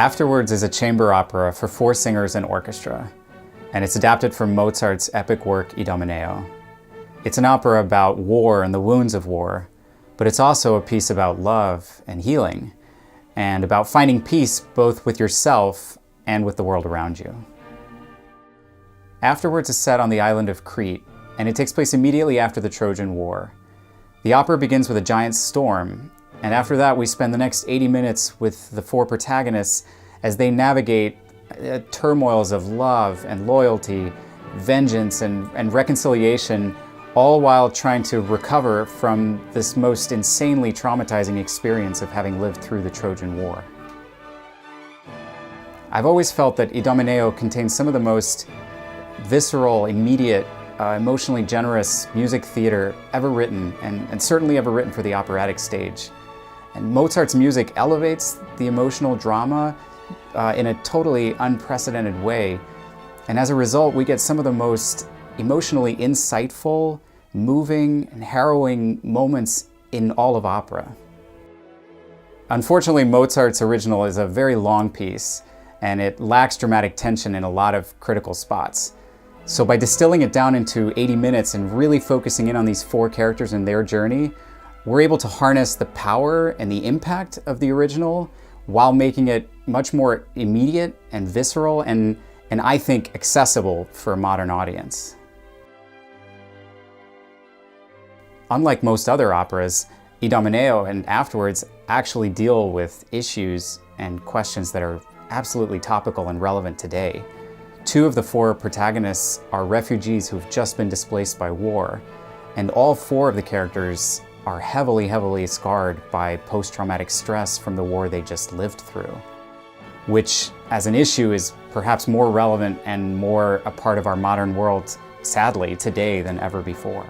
afterWARDS is a chamber opera for 4 singers and orchestra, and it's adapted from Mozart's epic work Idomeneo. It's an opera about war and the wounds of war, but it's also a piece about love and healing, and about finding peace both with yourself and with the world around you. afterWARDS is set on the island of Crete, and it takes place immediately after the Trojan War. The opera begins with a giant storm, and after that we spend the next 80 minutes with the 4 protagonists as they navigate turmoils of love and loyalty, vengeance and reconciliation, all while trying to recover from this most insanely traumatizing experience of having lived through the Trojan War. I've always felt that Idomeneo contains some of the most visceral, immediate, emotionally generous music theater ever written, and certainly ever written for the operatic stage. And Mozart's music elevates the emotional drama in a totally unprecedented way. And as a result, we get some of the most emotionally insightful, moving, and harrowing moments in all of opera. Unfortunately, Mozart's original is a very long piece, and it lacks dramatic tension in a lot of critical spots. So by distilling it down into 80 minutes and really focusing in on these 4 characters and their journey, we're able to harness the power and the impact of the original while making it much more immediate and visceral and I think accessible for a modern audience. Unlike most other operas, Idomeneo and afterWARDS actually deal with issues and questions that are absolutely topical and relevant today. 2 of the 4 protagonists are refugees who've just been displaced by war, and all 4 of the characters are heavily scarred by post-traumatic stress from the war they just lived through, which as an issue is perhaps more relevant and more a part of our modern world, sadly, today than ever before.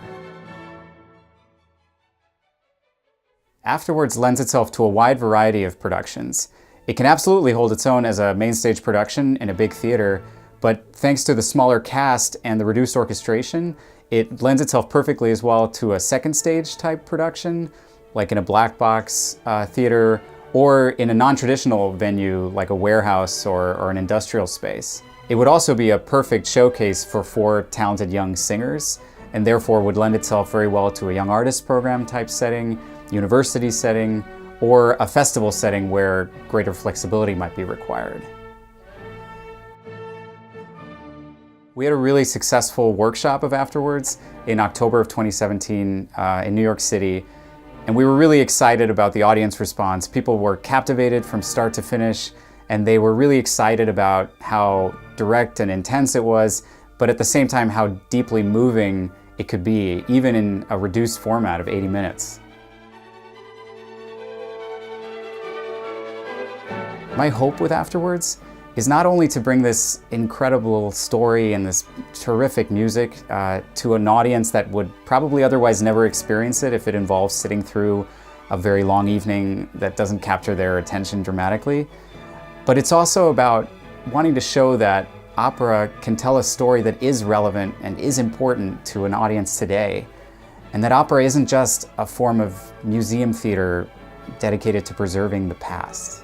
afterWARDS lends itself to a wide variety of productions. It can absolutely hold its own as a main stage production in a big theater, but thanks to the smaller cast and the reduced orchestration, it lends itself perfectly as well to a second stage type production, like in a black box theater, or in a non-traditional venue like a warehouse or an industrial space. It would also be a perfect showcase for 4 talented young singers, and therefore would lend itself very well to a young artist program type setting, university setting, or a festival setting where greater flexibility might be required. We had a really successful workshop of afterWARDS in October of 2017 in New York City, and we were really excited about the audience response. People were captivated from start to finish, and they were really excited about how direct and intense it was, but at the same time how deeply moving it could be, even in a reduced format of 80 minutes. My hope with afterWARDS is not only to bring this incredible story and this terrific music to an audience that would probably otherwise never experience it if it involves sitting through a very long evening that doesn't capture their attention dramatically, but it's also about wanting to show that opera can tell a story that is relevant and is important to an audience today, and that opera isn't just a form of museum theater dedicated to preserving the past.